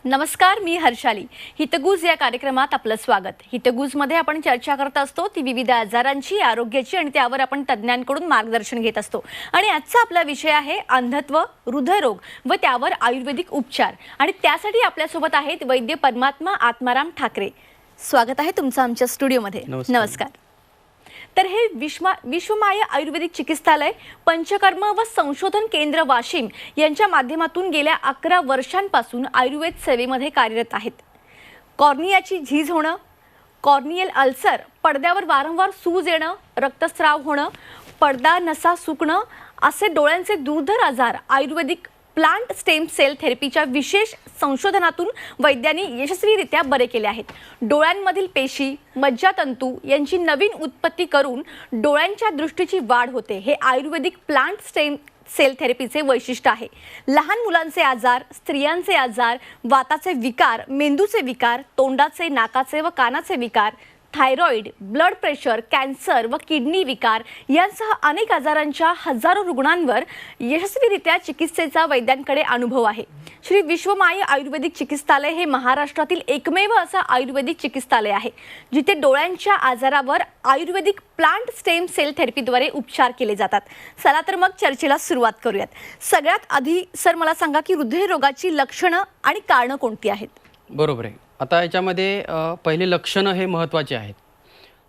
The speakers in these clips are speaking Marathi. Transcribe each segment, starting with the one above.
नमस्कार, मी हर्षाली. हितगुज या कार्यक्रमात आपलं स्वागत. हितगुजमध्ये आपण चर्चा करत असतो ती विविध आजारांची, आरोग्याची आणि त्यावर आपण तज्ज्ञांकडून मार्गदर्शन घेत असतो. आणि आजचा आपला विषय आहे अंधत्व, हृदयरोग व त्यावर आयुर्वेदिक उपचार. आणि त्यासाठी आपल्यासोबत आहेत वैद्य परमात्मा आत्माराम ठाकरे. स्वागत आहे तुमचं आमच्या स्टुडिओमध्ये. नमस्कार. तर हे विश्वमाया आयुर्वेदिक चिकित्सालय, पंचकर्म व संशोधन केंद्र वाशिम यांच्या माध्यमातून गेल्या 11 वर्षांपासून आयुर्वेद सेवेमध्ये कार्यरत आहेत. कॉर्नियाची झीज होणं, कॉर्नियल अल्सर, पडद्यावर वारंवार सूज येणं, रक्तस्राव होणं, पडदा नसा सुकणं असे डोळ्यांचे दुर्धर आजार आयुर्वेदिक प्लांट स्टेम सेल थेरपीच्या विशेष संशोधनातून वैद्यांनी यशस्वीरित्या बरे केले आहेत. डोळ्यांमधील पेशी, मज्जातंतू यांची नवीन उत्पत्ती करून डोळ्यांच्या दृष्टीची वाढ होते. हे आयुर्वेदिक प्लांट स्टेम सेल थेरपीचे वैशिष्ट्य आहे. लहान मुलांचे आजार, स्त्रियांचे आजार, वाताचे विकार, मेंदूचे विकार, तोंडाचे, नाकाचे व कानाचे विकार, थायरॉइड, ब्लड प्रेशर, कॅन्सर व किडनी विकार यांसह अनेक आजारांच्या हजारो रुग्णांवर यशस्वीरित्या चिकित्सेचा वैद्यांकडे अनुभव आहे. श्री विश्वमाया आयुर्वेदिक चिकित्सालय हे महाराष्ट्रातील एकमेव असं आयुर्वेदिक चिकित्सालय आहे जिथे डोळ्यांच्या आजारावर आयुर्वेदिक प्लांट स्टेम सेल थेरपीद्वारे उपचार केले जातात. चला तर मग चर्चेला सुरुवात करूयात. सगळ्यात आधी सर मला सांगा की हृदयरोगाची लक्षणं आणि कारणं कोणती आहेत? बरोबर आहे. आता याच्यामध्ये पहिले लक्षणं हे महत्त्वाचे आहेत.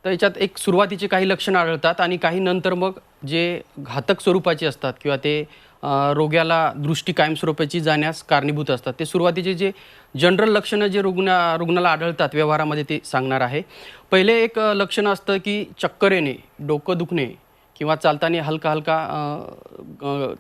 तर याच्यात एक सुरुवातीचे काही लक्षणं आढळतात आणि काही नंतर मग जे घातक स्वरूपाची असतात किंवा ते रोग्याला दृष्टी कायमस्वरूपाची जाण्यास कारणीभूत असतात. ते सुरुवातीचे जे जनरल लक्षणं जे रुग्णाला आढळतात व्यवहारामध्ये ते सांगणार आहे. पहिले एक लक्षणं असतं की चक्कर येणे, डोकं दुखणे किंवा चालताना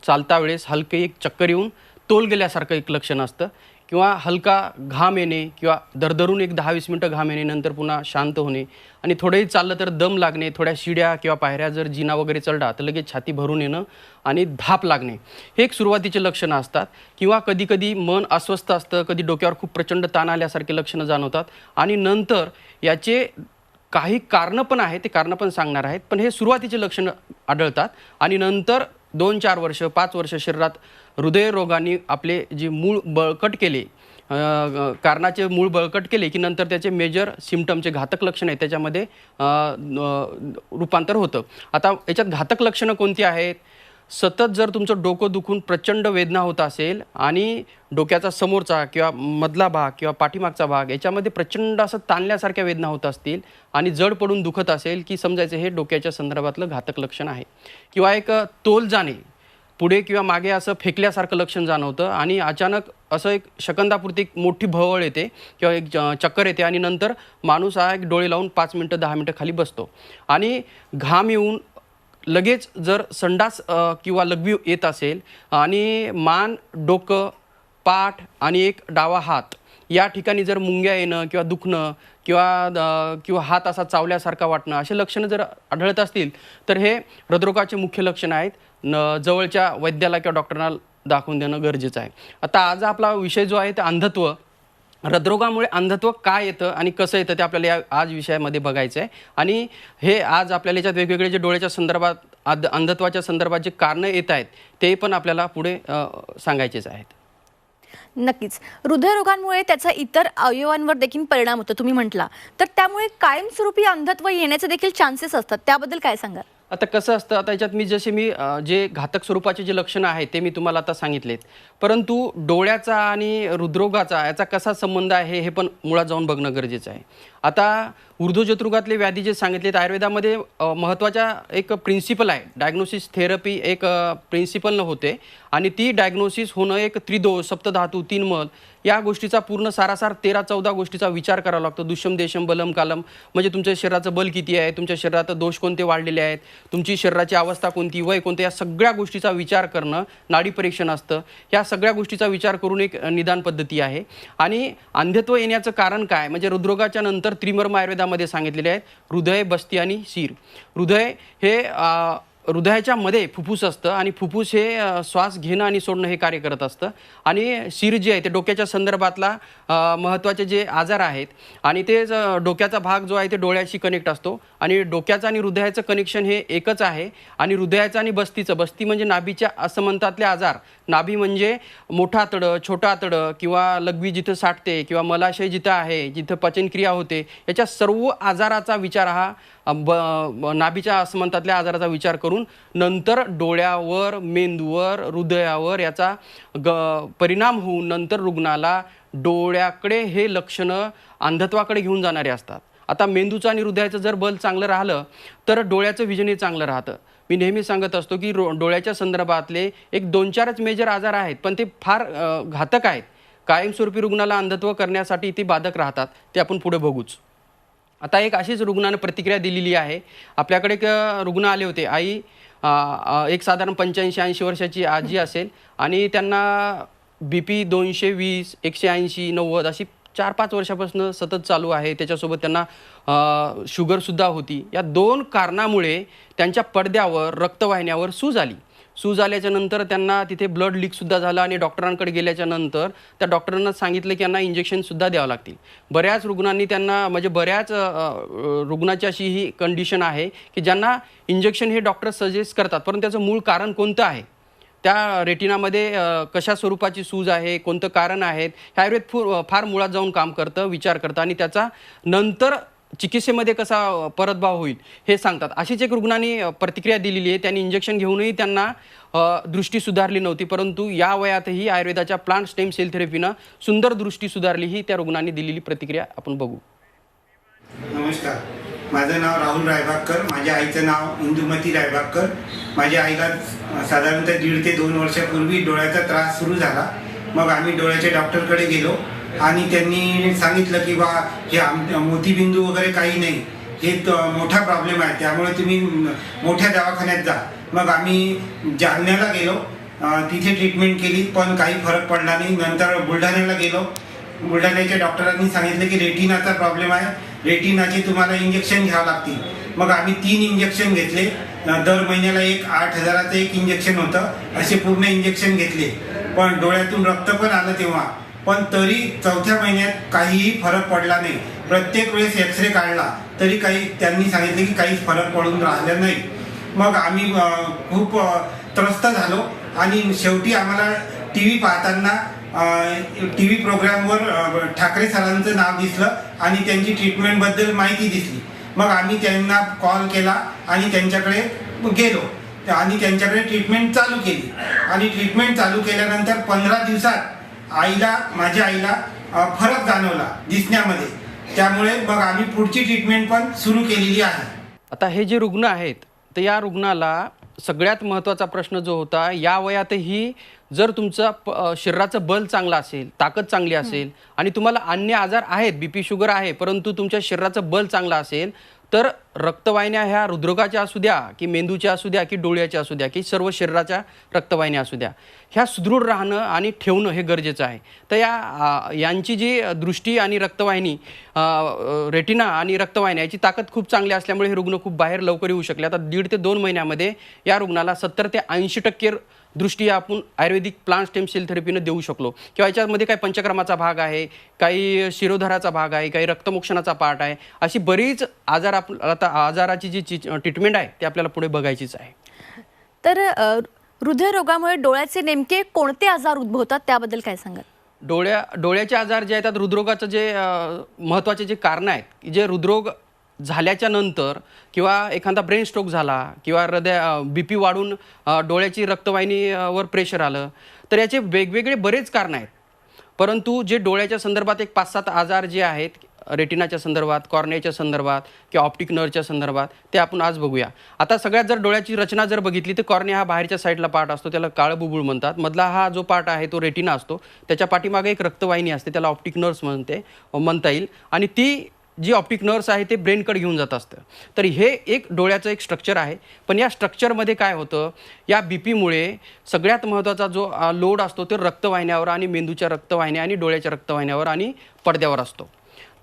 चालता वेळेस हलके एक चक्कर येऊन तोल गेल्यासारखं एक लक्षण असतं किंवा हलका घाम येणे किंवा दरदरून एक 10-20 मिनटं घाम येणे, नंतर पुन्हा शांत होणे आणि थोडंही चाललं तर दम लागणे, थोड्या शिड्या किंवा पायऱ्या जर जिना वगैरे चढला तर लगेच छाती भरून येणं आणि धाप लागणे, हे एक सुरुवातीचे लक्षणं असतात. किंवा कधीकधी मन अस्वस्थ असतं, कधी डोक्यावर खूप प्रचंड ताण आल्यासारखे लक्षणं जाणवतात आणि नंतर याचे काही कारणं पण आहेत, ते कारणं पण सांगणार आहेत. पण हे सुरुवातीचे लक्षणं आढळतात आणि नंतर 2-4 वर्ष 5 वर्ष शरीरात हृदयरोगाने आपले जे मूळ बळकट केले, कारणाचे मूळ बळकट केले की नंतर त्याचे मेजर सिम्पटमचे घातक लक्षण आहेत त्याच्यामध्ये रूपांतर होतं. आता याच्यात घातक लक्षणं कोणती आहेत? सतत जर तुमचं डोकं दुखून प्रचंड वेदना होत असेल आणि डोक्याचा समोरचा किंवा मधला भाग किंवा पाठीमागचा भाग याच्यामध्ये प्रचंड असं ताणल्यासारख्या वेदना होत असतील आणि जड पडून दुखत असेल की समजायचं हे डोक्याच्या संदर्भातलं घातक लक्षण आहे. किंवा एक तोल जाणे, पुढे किंवा मागे असं फेकल्यासारखं लक्षण जाणवतं आणि अचानक असं एक सेकंदापुरती एक मोठी भवळ येते किंवा एक चक्कर येते आणि नंतर माणूस हा एक डोळे लावून 5 मिनटं 10 मिनटं खाली बसतो आणि घाम येऊन लगेच जर संडास किंवा लघवी येत असेल आणि मान, डोकं, पाठ आणि एक डावा हात या ठिकाणी जर मुंग्या येणं किंवा दुखणं किंवा हात असा चावल्यासारखा वाटणं असे लक्षणं जर आढळत असतील तर हे हृदरोगाचे मुख्य लक्षणं आहेत. जवळच्या वैद्याला किंवा डॉक्टरना दाखवून देणं गरजेचं आहे. आता आज आपला विषय जो आहे ते अंधत्व. हृदरोगामुळे अंधत्व काय येतं आणि कसं येतं ते आपल्याला या आज विषयामध्ये बघायचं आहे. आणि हे आज आपल्याला याच्यात वेगवेगळे जे डोळ्याच्या संदर्भात अंधत्वाच्या संदर्भात जे कारणं येत आहेत ते पण आपल्याला पुढे सांगायचेच आहेत. नक्कीच. हृदयरोगांमुळे त्याचा इतर अवयवांवर देखील परिणाम होतो तुम्ही म्हटला, तर त्यामुळे कायमस्वरूपी अंधत्व येण्याचे देखील चान्सेस असतात, त्याबद्दल काय सांगाल? आता कसं असतं, आता याच्यात मी जे घातक स्वरूपाचे जे लक्षणं आहेत ते मी तुम्हाला आता सांगितलेत, परंतु डोळ्याचा आणि हृदरोगाचा याचा कसा संबंध आहे हे पण मुळात जाऊन बघणं गरजेचं आहे. आता ऊर्ध्वजत्रुगातले व्याधी जे सांगितलेत आयुर्वेदामध्ये महत्त्वाच्या एक प्रिन्सिपल आहे, डायग्नोसिस थेरपी एक प्रिन्सिपलनं होते आणि ती डायग्नोसिस होणं एक त्रिदोष, सप्तधातू, 3 मल या गोष्टीचा पूर्ण सारासार 13-14 गोष्टीचा विचार करावा लागतो. दुष्यम देशम बलम कालम, म्हणजे तुमच्या शरीराचं बल किती आहे, तुमच्या शरीरात दोष कोणते वाढलेले आहेत, तुमची शरीराची अवस्था कोणती, वय कोणतं, या सगळ्या गोष्टीचा विचार करणं, नाडी परीक्षण असतं, या सगळ्या गोष्टीचा विचार करून एक निदान पद्धती आहे. आणि अंधत्व येण्याचं कारण काय, म्हणजे हृदरोगाच्या नंतर त्रिमर्म आयुर्वेदामध्ये सांगितलेले आहेत, हृदय, बस्ती आणि शिर. हृदय हे हृदयाच्या मध्ये फुफ्फुस असतं आणि फुफ्फुस हे श्वास घेणं आणि सोडणं हे कार्य करत असतं. आणि शिर जे आहे ते डोक्याच्या संदर्भातला महत्त्वाचे जे आजार आहेत आणि ते डोक्याचा भाग जो आहे ते डोळ्याशी कनेक्ट असतो आणि डोक्याचं आणि हृदयाचं कनेक्शन हे एकच आहे. आणि हृदयाचं आणि बस्ती म्हणजे नाभीच्या असमंतातले आजार. नाभी म्हणजे मोठं आतडं, छोटं आतडं किंवा लघवी जिथं साठते किंवा मलाशय जिथं आहे, जिथं पचनक्रिया होते, याच्या सर्व आजाराचा विचार हा नाभीच्या असमंतातल्या आजाराचा विचार करून नंतर डोळ्यावर, मेंदूवर, हृदयावर याचा परिणाम होऊन नंतर रुग्णाला डोळ्याकडे हे लक्षणं अंधत्वाकडे घेऊन जाणारे असतात. आता मेंदूचं आणि हृदयाचं जर बल चांगलं राहिलं तर डोळ्याचं विजनही चांगलं राहतं. मी नेहमी सांगत असतो की डोळ्याच्या संदर्भातले एक 2-4च मेजर आजार आहेत, पण ते फार घातक आहेत. कायमस्वरूपी रुग्णाला अंधत्व करण्यासाठी ती बाधक राहतात. ते आपण पुढे बघूच. आता एक अशीच रुग्णानं प्रतिक्रिया दिलेली आहे. आपल्याकडे एक रुग्ण आले होते. आई एक साधारण 85-80 वर्षाची आजी असेल आणि त्यांना BP 220, 180, 90 अशी 4-5 वर्षापासून सतत चालू आहे. त्याच्यासोबत त्यांना शुगरसुद्धा होती. या 2 कारणामुळे त्यांच्या पडद्यावर, रक्तवाहिन्यावर सूज आली. सूज आल्याच्या नंतर त्यांना तिथे ब्लड लीकसुद्धा झालं आणि डॉक्टरांकडे गेल्याच्या नंतर त्या डॉक्टरांना सांगितलं की यांना इंजेक्शनसुद्धा द्यावं लागतील. बऱ्याच रुग्णांनी त्यांना म्हणजे बऱ्याच रुग्णाची अशी ही कंडिशन आहे की ज्यांना इंजेक्शन हे डॉक्टर सजेस्ट करतात, परंतु त्याचं मूळ कारण कोणतं आहे, त्या रेटिनामध्ये कशा स्वरूपाची सूज आहे, कोणतं कारण आहेत, हे आयुर्वेद फार मुळात जाऊन काम करतं, विचार करतं आणि त्याचा नंतर चिकित्सेमध्ये कसा परतभाव होईल हे सांगतात. अशीच एक रुग्णांनी प्रतिक्रिया दिलेली आहे. त्यांनी इंजेक्शन घेऊनही त्यांना दृष्टी सुधारली नव्हती, परंतु या वयातही आयुर्वेदाच्या प्लांट स्टेम सेल थेरपीनं सुंदर दृष्टी सुधारली. ही त्या रुग्णांनी दिलेली प्रतिक्रिया आपण बघू. नमस्कार, माझं नाव राहुल रायबागकर. माझ्या आईचं नाव इंदुमती रायबागकर. माझ्या आईला साधारणतः 1.5 ते 2 वर्षापूर्वी डोळ्याचा त्रास सुरू झाला. मग आम्ही डोळ्याच्या डॉक्टरकडे गेलो आणि त्यांनी सांगितलं की बा हे मोतीबिंदू वगैरे काही नाही, हे मोठा प्रॉब्लेम आहे, त्यामुळे तुम्ही मोठ्या दवाखान्यात जा. मग आम्ही जालन्याला गेलो, तिथे ट्रीटमेंट केली, पण काही फरक पडला नाही. नंतर बुलढाण्याला गेलो. बुलढाण्याच्या डॉक्टरांनी सांगितलं की रेटिनाचा प्रॉब्लेम आहे, रेटिनाचे तुम्हाला इंजेक्शन घ्यावं लागतील. मग आम्ही 3 इंजेक्शन घेतले. दर महिन्याला 8,000चं एक इंजेक्शन होतं. असे पूर्ण इंजेक्शन घेतले, पण डोळ्यातून रक्त पण आलं तेव्हा, पण तरी 4थ्या महिन्यात काहीही फरक पडला नाही. प्रत्येक वेळेस एक्सरे काढला तरी त्यांनी सांगितले की काहीच फरक पडून राहिला नाही. मग आम्ही खूप त्रस्त झालो आणि शेवटी आम्हाला TV पाहताना TV प्रोग्रामवर ठाकरे सरांचं नाव दिसलं आणि त्यांची ट्रीटमेंटबद्दल माहिती दिसली. मग आम्ही त्यांना कॉल केला आणि त्यांच्याकडे गेलो आणि त्यांच्याकडे ट्रीटमेंट चालू केली. आणि ट्रीटमेंट चालू केल्यानंतर 15 दिवसात माझ्या आईला फरक जाणवला दिसण्यामध्ये. त्यामुळे मग आम्ही पुढची ट्रीटमेंट पण सुरू केलेली आहे. आता हे जे रुग्ण आहेत तर या रुग्णाला सगळ्यात महत्त्वाचा प्रश्न जो होता, या वयातही जर तुमचं शरीराचं बल चांगलं असेल, ताकद चांगली असेल आणि तुम्हाला अन्य आजार आहेत, BP शुगर आहे, परंतु तुमच्या शरीराचं बल चांगलं असेल तर रक्तवाहिन्या ह्या हृदरोगाच्या असू द्या की मेंदूच्या असू द्या की डोळ्याच्या असू द्या की सर्व शरीराच्या रक्तवाहिन्या असू द्या, ह्या सुदृढ राहणं आणि ठेवणं हे गरजेचं आहे. तर यांची जी दृष्टी आणि रक्तवाहिनी, रेटिना आणि रक्तवाहिन्या याची ताकद खूप चांगली असल्यामुळे हे रुग्ण खूप बाहेर लवकर येऊ शकले. आता 1.5 ते 2 महिन्यामध्ये या रुग्णाला 70 ते 80% दृष्टी आपण आयुर्वेदिक प्लांट स्टेम सेल थेरपीनं देऊ शकलो. किंवा याच्यामध्ये काही पंचक्रमाचा भाग आहे, काही शिरोधाराचा भाग आहे, काही रक्तमोक्षणाचा पार्ट आहे. अशी बरीच आता आजाराची जी ट्रीटमेंट आहे ती आपल्याला पुढे बघायचीच आहे. तर हृदयरोगामुळे डोळ्याचे नेमके कोणते आजार उद्भवतात त्याबद्दल काय सांगाल? डोळ्याचे आजार जे आहेत, हृदरोगाचं जे महत्त्वाचे जे कारण आहेत, जे हृदरोग झाल्याच्या नंतर किंवा एखादा ब्रेन स्ट्रोक झाला किंवा BP वाढून डोळ्याची रक्तवाहिनीवर प्रेशर आलं तर याचे वेगवेगळे बरेच कारण आहेत. परंतु जे डोळ्याच्या संदर्भात एक 5-7 आजार जे आहेत, रेटिनाच्या संदर्भात, कॉर्नियाच्या संदर्भात किंवा ऑप्टिक नर्वच्या संदर्भात, ते आपण आज बघूया. आता सगळ्यात जर डोळ्याची रचना जर बघितली तर कॉर्निया हा बाहेरच्या साईडला पार्ट असतो, त्याला काळं बुबुळ म्हणतात. मधला हा जो पार्ट आहे तो रेटिना असतो. त्याच्या पाठीमागे एक रक्तवाहिनी असते, त्याला ऑप्टिक नर्व्स म्हणता येईल. आणि ती जी ऑप्टिक नर्व्स आहे ते ब्रेनकडे घेऊन जात असतं. तर हे एक डोळ्याचं एक स्ट्रक्चर आहे. पण या स्ट्रक्चरमध्ये काय होतं, या BPमुळे सगळ्यात महत्त्वाचा जो लोड असतो तो रक्तवाहिन्यावर आणि मेंदूच्या रक्तवाहिन्या आणि डोळ्याच्या रक्तवाहिन्यावर आणि पडद्यावर असतो.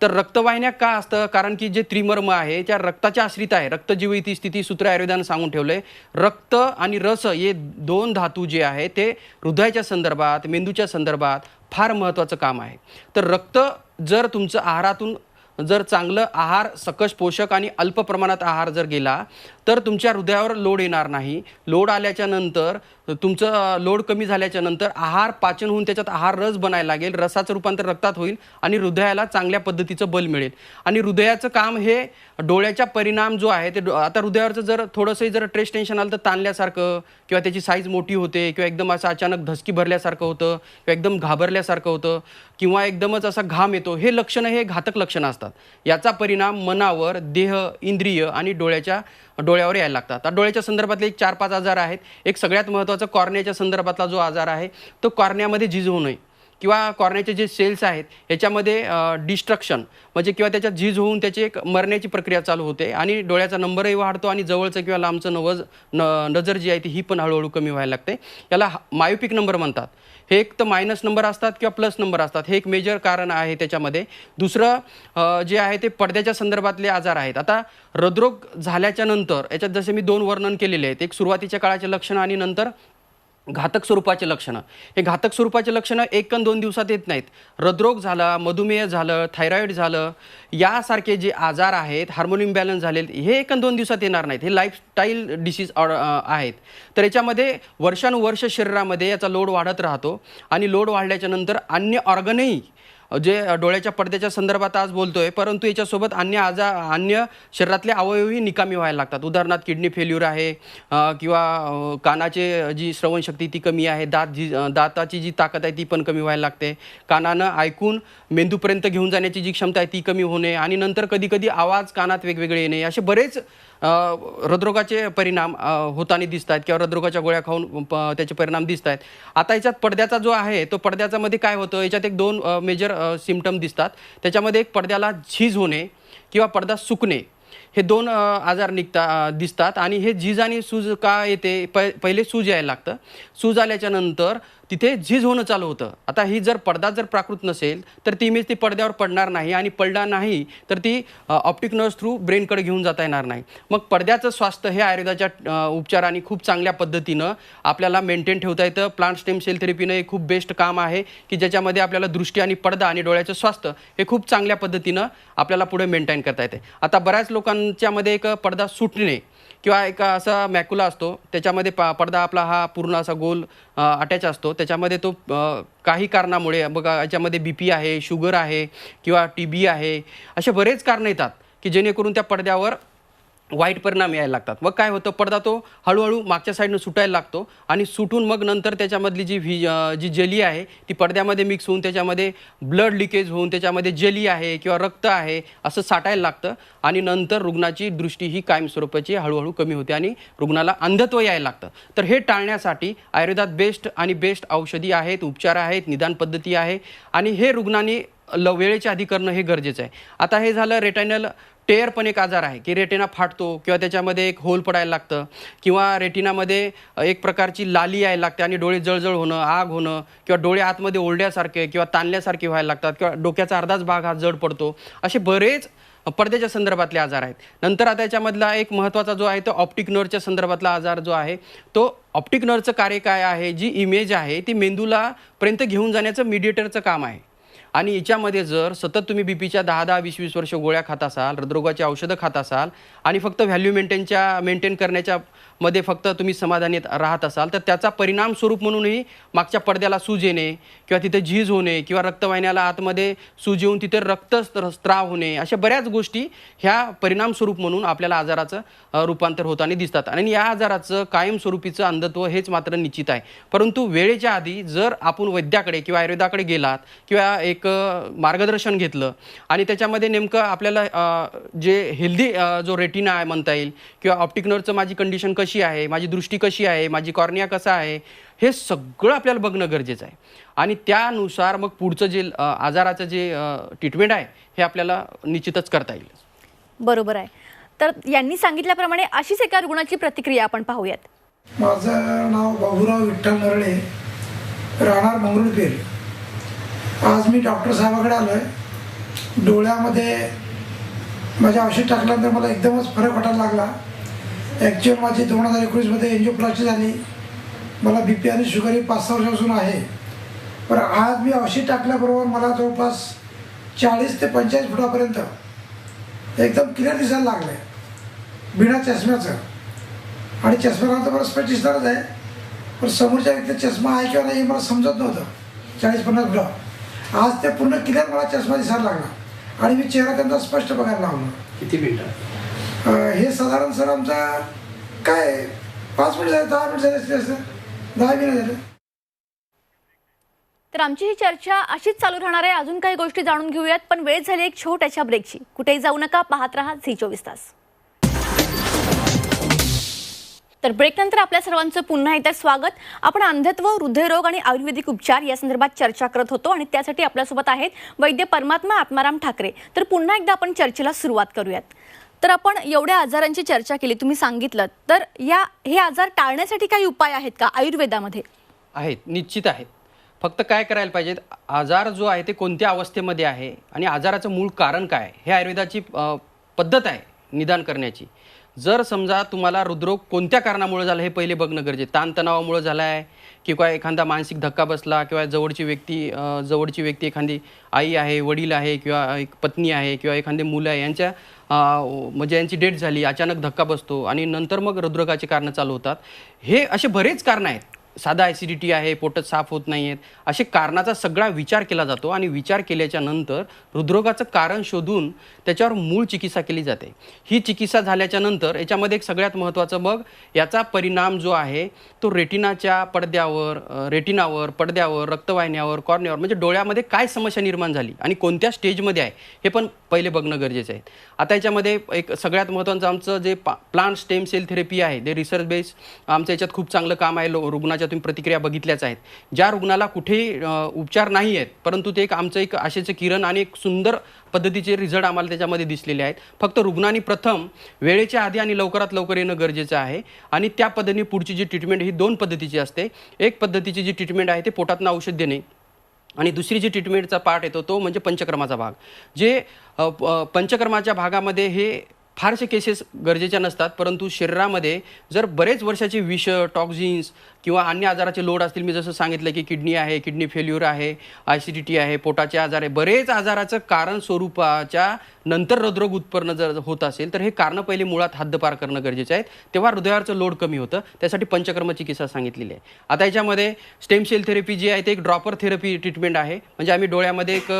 तर रक्तवाहिन्या का असतं? कारण की जे त्रिमर्म आहे त्या रक्ताच्या आश्रित आहे. रक्तजीविती स्थिती सूत्र आयुर्वेदानं सांगून ठेवलंय. रक्त आणि रस हे दोन धातू जे आहे ते हृदयाच्या संदर्भात, मेंदूच्या संदर्भात फार महत्त्वाचं काम आहे. तर रक्त जर तुमचं आहारातून जर चांगलं आहार, सकस पोषक आणि अल्प प्रमाणात आहार जर गेला तर तुमच्या हृदयावर लोड येणार नाही. लोड आल्याच्या नंतर तुमचं लोड कमी झाल्याच्या नंतर आहार पाचन होऊन त्याच्यात आहार रस बनायला लागेल, रसाचं रूपांतर रक्तात होईल आणि हृदयाला चांगल्या पद्धतीचं बल मिळेल. आणि हृदयाचं काम हे डोळ्याचा परिणाम जो आहे ते आता हृदयावरचं जर थोडंसं जर स्ट्रेस टेन्शन आलं तर ताणल्यासारखं किंवा त्याची साईज मोठी होते किंवा एकदम असं अचानक धसकी भरल्यासारखं होतं किंवा एकदम घाबरल्यासारखं होतं किंवा एकदमच असा घाम येतो. हे लक्षणं हे घातक लक्षणं असतात. याचा परिणाम मनावर, देह, इंद्रिय आणि डोळ्यावर यायला लागतात. आता डोळ्याच्या संदर्भातले एक 4-5 आजार आहेत. एक सगळ्यात महत्त्वाचा कॉर्नियाच्या संदर्भातला जो आजार आहे तो कॉर्नियामध्ये झीज होऊ नये किंवा कॉर्नियाचे जे सेल्स आहेत याच्यामध्ये डिस्ट्रक्शन म्हणजे किंवा त्याच्यात झीज होऊन त्याची एक मरण्याची प्रक्रिया चालू होते आणि डोळ्याचा नंबरही वाढतो आणि जवळचं किंवा लांबचं नजर जी आहे ती ही पण हळूहळू कमी व्हायला लागते. याला मायोपिक नंबर म्हणतात. हे एक तर मायनस नंबर असतात किंवा प्लस नंबर असतात. हे एक मेजर कारण आहे त्याच्यामध्ये. दुसरं जे आहे ते पडद्याच्या संदर्भातले आजार आहेत. आता हृदरोग झाल्याच्या नंतर याच्यात जसे मी 2 वर्णन केलेले आहेत. एक सुरुवातीच्या काळाचे लक्षणं आणि नंतर घातक स्वरूपाचे लक्षणं. हे घातक स्वरूपाचे लक्षणं 1 आणि 2 दिवसात येत नाहीत. हृदरोग झाला, मधुमेह झालं, थायरॉईड झालं, यासारखे जे आजार आहेत, हार्मोन इम्बॅलन्स झाले, हे 1 आणि 2 दिवसात येणार नाहीत. हे लाईफस्टाईल डिसीज आहेत. तर याच्यामध्ये वर्षानुवर्ष शरीरामध्ये याचा लोड वाढत राहतो आणि लोड वाढल्याच्या नंतर अन्य ऑर्गनही जे डोळ्याच्या पडद्याच्या संदर्भात आज बोलतोय, परंतु याच्यासोबत अन्य शरीरातले अवयवही निकामी व्हायला लागतात. उदाहरणार्थ किडनी फेल्युर आहे किंवा कानाचे जी श्रवणशक्ती ती कमी आहे, दाताची जी ताकद आहे ती पण कमी व्हायला लागते. कानानं ऐकून मेंदूपर्यंत घेऊन जाण्याची जी क्षमता आहे ती कमी होणे आणि नंतर कधीकधी आवाज कानात वेगवेगळे येणे, असे बरेच हृदरोगाचे परिणाम होताना दिसत आहेत किंवा हृदरोगाच्या गोळ्या खाऊन त्याचे परिणाम दिसत आहेत. आता याच्यात पडद्याचा जो आहे तो पडद्याच्यामध्ये काय होतं, याच्यात एक 2 मेजर सिम्पटम दिसतात. त्याच्यामध्ये एक पडद्याला झीज होणे किंवा पडदा सुकणे, हे 2 आजार दिसतात. आणि हे झीज आणि सूज का येते, पहिले सूज यायला लागतं. सूज आल्याच्या नंतर तिथे झीज होणं चालू होतं. आता ही जर पडदा जर प्राकृत नसेल तर ती इमेज ती पडद्यावर पडणार नाही आणि पडणार नाही तर ती ऑप्टिक नर्व्ह थ्रू ब्रेनकडे घेऊन जाता येणार नाही. मग पडद्याचं स्वास्थ्य हे आयुर्वेदाच्या उपचारांनी खूप चांगल्या पद्धतीनं आपल्याला मेंटेन ठेवता येतं. प्लांट स्टेम सेल थेरपीनं हे खूप बेस्ट काम आहे की ज्याच्यामध्ये आपल्याला दृष्टी आणि पडदा आणि डोळ्याचं स्वास्थ्य हे खूप चांगल्या पद्धतीनं आपल्याला पुढे मेंटेन करता येते. आता बऱ्याच लोकांच्यामध्ये एक पडदा सुटणे किंवा एक असा मॅक्युला असतो, त्याच्यामध्ये पडदा आपला हा पूर्ण असा गोल अटॅच असतो. त्याच्यामध्ये तो काही कारणामुळे बघा याच्यामध्ये BP आहे, शुगर आहे किंवा TB आहे, असे बरेच कारणं येतात की जेणेकरून त्या पडद्यावर वाईट परिणाम यायला लागतात. मग काय होतं, पडदा तो हळूहळू मागच्या साईडनं सुटायला लागतो आणि सुटून मग नंतर त्याच्यामधली जी जेली आहे ती पडद्यामध्ये मिक्स होऊन त्याच्यामध्ये ब्लड लिकेज होऊन त्याच्यामध्ये जेली आहे किंवा रक्त आहे असं साठायला लागतं आणि नंतर रुग्णाची दृष्टी ही कायमस्वरूपाची हळूहळू कमी होते आणि रुग्णाला अंधत्व यायला लागतं. तर हे टाळण्यासाठी आयुर्वेदात बेस्ट औषधी आहेत, उपचार आहेत, निदान पद्धती आहे आणि हे रुग्णांनी वेळेच्या आधी करणं हे गरजेचं आहे. आता हे झालं रेटायनल टेअर पण एक आजार आहे की रेटिना फाटतो किंवा त्याच्यामध्ये एक होल पडायला लागतं किंवा रेटिनामध्ये एक प्रकारची लाली यायला लागते आणि डोळे जळजळ होणं, आग होणं किंवा डोळे आतमध्ये ओरड्यासारखे किंवा ताणल्यासारखे व्हायला लागतात किंवा डोक्याचा अर्धाच भाग हा जड पडतो. असे बरेच पडद्याच्या संदर्भातले आजार आहेत. नंतर आता याच्यामधला एक महत्त्वाचा जो आहे तो ऑप्टिक नर्वच्या संदर्भातला आजार जो आहे तो ऑप्टिक नर्वचं कार्य काय आहे, जी इमेज आहे ती मेंदूला पर्यंत घेऊन जाण्याचं मीडिएटरचं काम आहे. आणि याच्यामध्ये जर सतत तुम्ही BPच्या 10-10, 20-20 वर्ष गोळ्या खात असाल, हृदरोगाची औषधं खात असाल आणि फक्त व्हॅल्यू मेंटेन करण्याच्या मध्ये फक्त तुम्ही समाधानी राहत असाल तर त्याचा परिणाम स्वरूप म्हणूनही मागच्या पडद्याला सूज येणे किंवा तिथे झीज होणे किंवा रक्तवाहिन्याला आतमध्ये सूज येऊन तिथे रक्तस्राव होणे, अशा बऱ्याच गोष्टी ह्या परिणाम स्वरूप म्हणून आपल्याला आजाराचं रूपांतर होताना दिसतात. आणि या आजाराचं कायमस्वरूपीचं अंधत्व हेच मात्र निश्चित आहे. परंतु वेळेच्या आधी जर आपण वैद्याकडे किंवा आयुर्वेदाकडे गेलात किंवा एक मार्गदर्शन घेतलं आणि त्याच्यामध्ये नेमकं आपल्याला जे हेल्दी जो रेटिना आहे म्हणता येईल किंवा ऑप्टिक नर्वचं माझी कंडिशन कशी आहे, माझी दृष्टी कशी आहे, माझी कॉर्निया कसा आहे, हे सगळं आपल्याला बघणं गरजेचं आहे. आणि त्यानुसार मग पुढचं जे आजाराचं जे ट्रीटमेंट आहे हे आपल्याला निश्चितच करता येईल. बरोबर आहे. तर यांनी सांगितल्याप्रमाणे अशीच एका रुग्णाची प्रतिक्रिया आपण पाहूयात. माझं नाव बाबूराव विठ्ठल नरळे, राहणार मंगरुळपीर. आज मी डॉक्टर साहेबाकडे आलो आहे डोळ्यामध्ये माझ्या औषध टाकल्यानंतर मला एकदमच फरक वाटायला लागला. ॲक्च्युअल माझी 2019मध्ये एन्जिओप्लास्टी झाली. मला बी पी आणि शुगर ही 5-6 वर्षापासून आहे. पण आज मी औषध टाकल्याबरोबर मला जवळपास 40 ते 45 फुटापर्यंत एकदम क्लिअर दिसायला लागलं आहे बिना चष्म्याचं. आणि चष्म्यानंतर मला स्पष्ट दिसणारच आहे, पण समोरच्या व्यक्तीचा चष्मा आहे किंवा नाही हे मला समजत नव्हतं 40-50 फुटा. आज ते पूर्ण क्लिअर मला चष्मा दिसायला लागला आणि मी चेहरा त्यांचा स्पष्ट बघायला लागलो. किती मिनिटं? हे साधारण सर आमचा काय 5 मिनिट झाले, 10 मिनिट झाले असते, असं 10 मिनिट झाले. तर आमची ही चर्चा अशीच चालू राहणार आहे. अजून काही गोष्टी जाणून घेऊयात, पण वेळ झाली एक छोट्याशा ब्रेकची. कुठेही जाऊ नका, पाहत राहा झी24 तास. तर ब्रेकनंतर आपल्या सर्वांचं पुन्हा एकदा स्वागत. आपण अंधत्व, हृदयरोग आणि आयुर्वेदिक उपचार या संदर्भात चर्चा करत होतो आणि त्यासाठी आपल्यासोबत आहेत वैद्य परमात्मा आत्माराम ठाकरे. तर पुन्हा एकदा आपण चर्चेला सुरुवात करूयात. तर आपण एवढ्या आजारांची चर्चा केली, तुम्ही सांगितलं, तर हे आजार टाळण्यासाठी काही उपाय आहेत का आयुर्वेदामध्ये? आहेत, निश्चित आहेत. फक्त काय करायला पाहिजे, आजार जो आहे ते कोणत्या अवस्थेमध्ये आहे आणि आजाराचं मूळ कारण काय हे आयुर्वेदाची पद्धत आहे निदान करण्याची. जर समजा तुम्हाला हृदरोग कोणत्या कारणामुळे झाला हे पहिले बघणं गरजेचं. ताणतणावामुळे झाला आहे किंवा एखादा मानसिक धक्का बसला किंवा जवळची व्यक्ती एखादी आई आहे, वडील आहे किंवा एक पत्नी आहे किंवा एखादे मुलं आहे, म्हणजे यांची डेथ झाली, अचानक धक्का बसतो आणि नंतर मग हृदरोगाची कारणं चालू होतात. हे असे बरेच कारणं आहेत. साधा ॲसिडिटी आहे, पोटात साफ होत नाही आहेत, असे कारणाचा सगळा विचार केला जातो आणि विचार केल्याच्या नंतर हृदरोगाचं कारण शोधून त्याच्यावर मूळ चिकित्सा केली जाते. ही चिकित्सा झाल्याच्या नंतर याच्यामध्ये एक सगळ्यात महत्त्वाचं, मग याचा परिणाम जो आहे तो रेटिनाच्या पडद्यावर, रक्तवाहिन्यावर, कॉर्नियावर, म्हणजे डोळ्यामध्ये काय समस्या निर्माण झाली आणि कोणत्या स्टेजमध्ये आहे हे पण पहिले बघणं गरजेचं आहे. आता याच्यामध्ये एक सगळ्यात महत्त्वाचं आमचं जे प्लांट स्टेम सेल थेरपी आहे, ते रिसर्च बेस आमचं याच्यात खूप चांगलं काम आहे. रुग्णाच्या तुम्ही प्रतिक्रिया बघितल्याच आहेत. ज्या रुग्णाला कुठेही उपचार नाही आहेत, परंतु ते आमचं एक आशेचं किरण आणि एक सुंदर पद्धतीचे रिझल्ट आम्हाला त्याच्यामध्ये दिसलेले आहेत. फक्त रुग्णांनी प्रथम वेळेच्या आधी आणि लवकरात लवकर येणं गरजेचं आहे आणि त्या पद्धतीने पुढची जी ट्रीटमेंट ही 2 पद्धतीची असते. एक पद्धतीची जी ट्रीटमेंट आहे ते पोटातनं औषध देणे आणि दुसरी जी ट्रीटमेंटचा पार्ट येतो तो म्हणजे पंचकर्माचा भाग. जे पंचकर्माच्या भागामध्ये हे फारसे केसेस गरजेच्या नसतात, परंतु शरीरामध्ये जर बरेच वर्षाचे विष, टॉक्झिन्स किंवा अन्य आजाराचे लोड असतील, मी जसं सांगितलं की किडनी आहे, किडनी फेल्युअर आहे, ॲसिडिटी आहे, पोटाचे आजार आहे, बरेच आजाराचं कारण स्वरूपाच्या नंतर हृदरोग उत्पन्न जर होत असेल तर हे कारणं पहिले मुळात हद्दपार करणं गरजेचं आहे. तेव्हा हृदयावरचं लोड कमी होतं. त्यासाठी पंचकर्म चिकित्सा सांगितलेली आहे. आता याच्यामध्ये स्टेम सेल थेरपी जी आहे ते एक ड्रॉपर थेरपी ट्रीटमेंट आहे. म्हणजे आम्ही डोळ्यामध्ये एक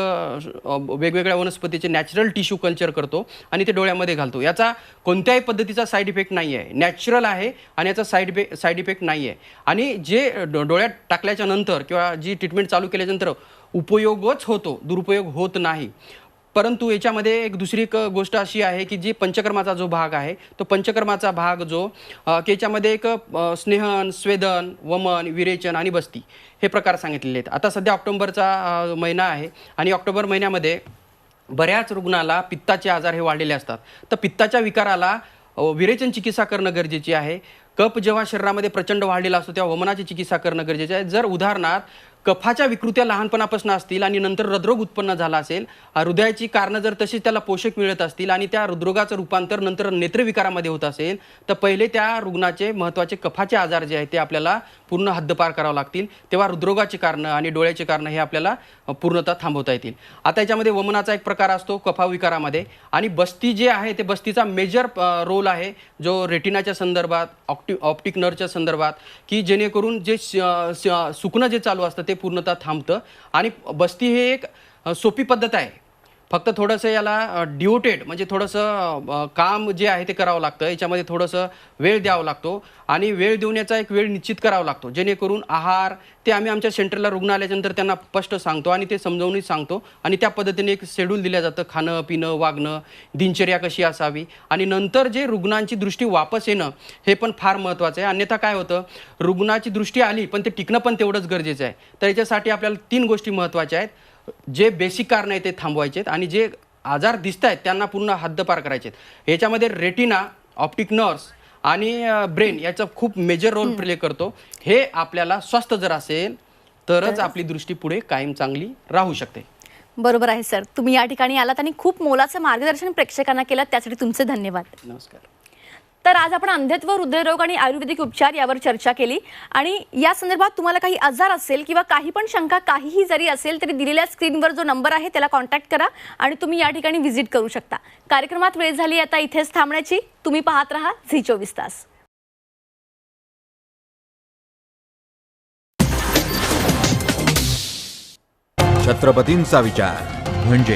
वेगवेगळ्या वनस्पतीचे नॅचरल टिश्यू कल्चर करतो आणि ते डोळ्यामध्ये घालतो. याचा कोणत्याही पद्धतीचा साईड इफेक्ट नाही आहे, नॅचरल आहे आणि याचा साईड इफेक्ट नाही आहे. आणि जे डोळ्यात टाकल्याच्या नंतर किंवा जी ट्रीटमेंट चालू केल्यानंतर उपयोगच होतो, दुरुपयोग होत नाही. परंतु याच्यामध्ये एक दुसरी गोष्ट अशी आहे की जी पंचकर्माचा जो भाग आहे तो पंचकर्माचा भाग जो की याच्यामध्ये एक स्नेहन, स्वेदन, वमन, विरेचन आणि बस्ती हे प्रकार सांगितलेले आहेत. आता सध्या ऑक्टोबरचा महिना आहे आणि ऑक्टोबर महिन्यामध्ये बऱ्याच रुग्णाला पित्ताचे आजार हे वाढलेले असतात. तर पित्ताच्या विकाराला विरेचन चिकित्सा करणं गरजेची आहे. कफ जेव्हा शरीरामध्ये प्रचंड वाढलेला असतो तेव्हा वमनाची चिकित्सा करणं गरजेचं आहे. जर उदाहरणार्थ कफाच्या विकृत्या लहानपणापासून असतील आणि नंतर हृदरोग उत्पन्न झाला असेल, हृदयाची कारणं जर तशीच त्याला पोषक मिळत असतील आणि त्या हृदरोगाचं रूपांतर नंतर नेत्रविकारामध्ये होत असेल तर पहिले त्या रुग्णाचे महत्त्वाचे कफाचे आजार जे आहेत ते आपल्याला पूर्ण हद्दपार करावं लागतील. तेव्हा हृदरोगाची कारणं आणि डोळ्याची कारणं हे आपल्याला पूर्णतः थांबवता येतील. आता याच्यामध्ये वमनाचा एक प्रकार असतो कफाविकारामध्ये आणि बस्ती जे आहे ते बस्तीचा मेजर रोल आहे जो रेटिनाच्या संदर्भात, ऑप्टिक नर्वच्या संदर्भात, की जेणेकरून जे सुकणं जे चालू असतं ते पूर्णतः थांबतं. आणि बस्ती हे एक सोपी पद्धत आहे. फक्त थोडंसं याला डिओटेड म्हणजे थोडंसं काम जे आहे ते करावं लागतं. याच्यामध्ये थोडंसं वेळ द्यावा लागतो आणि वेळ देऊन याचा एक वेळ निश्चित करावा लागतो. जेणेकरून आहार ते आम्ही आमच्या सेंटरला रुग्ण आल्यानंतर त्यांना स्पष्ट सांगतो आणि ते समजावूनही सांगतो आणि त्या पद्धतीने एक शेड्यूल दिलं जातं. खाणं, पिणं, वागणं, दिनचर्या कशी असावी आणि नंतर जे रुग्णांची दृष्टी वापस येणं हे पण फार महत्त्वाचं आहे. अन्यथा काय होतं, रुग्णाची दृष्टी आली पण ते टिकणं पण तेवढंच गरजेचं आहे. तर याच्यासाठी आपल्याला 3 गोष्टी महत्त्वाच्या आहेत. जे बेसिक कारण आहे ते थांबवायचे आहेत आणि जे आजार दिसत आहेत त्यांना पूर्ण हद्दपार करायचे आहेत. याच्यामध्ये रेटिना, ऑप्टिक नर्व्स आणि ब्रेन याचा खूप मेजर रोल प्ले करतो. हे आपल्याला स्वस्थ जर असेल तरच आपली दृष्टी पुढे कायम चांगली राहू शकते. बरोबर आहे सर. तुम्ही या ठिकाणी आलात आणि खूप मोलाचं मार्गदर्शन प्रेक्षकांना केलं, त्यासाठी तुमचे धन्यवाद. नमस्कार. तर आज आपण अंधत्व, हृदयरोग आणि आयुर्वेदिक उपचार यावर चर्चा केली. आणि या संदर्भात तुम्हाला काही आजार असेल किंवा काही पण शंका काहीही जरी असेल तरी दिलेल्या स्क्रीनवर जो नंबर आहे त्याला कॉन्टॅक्ट करा आणि तुम्ही या ठिकाणी व्हिजिट करू शकता. कार्यक्रमात वेळ झाली आता इथेच थांबण्याची. तुम्ही पाहत राहा झी 24 तास. छत्रपतींचा विचार म्हणजे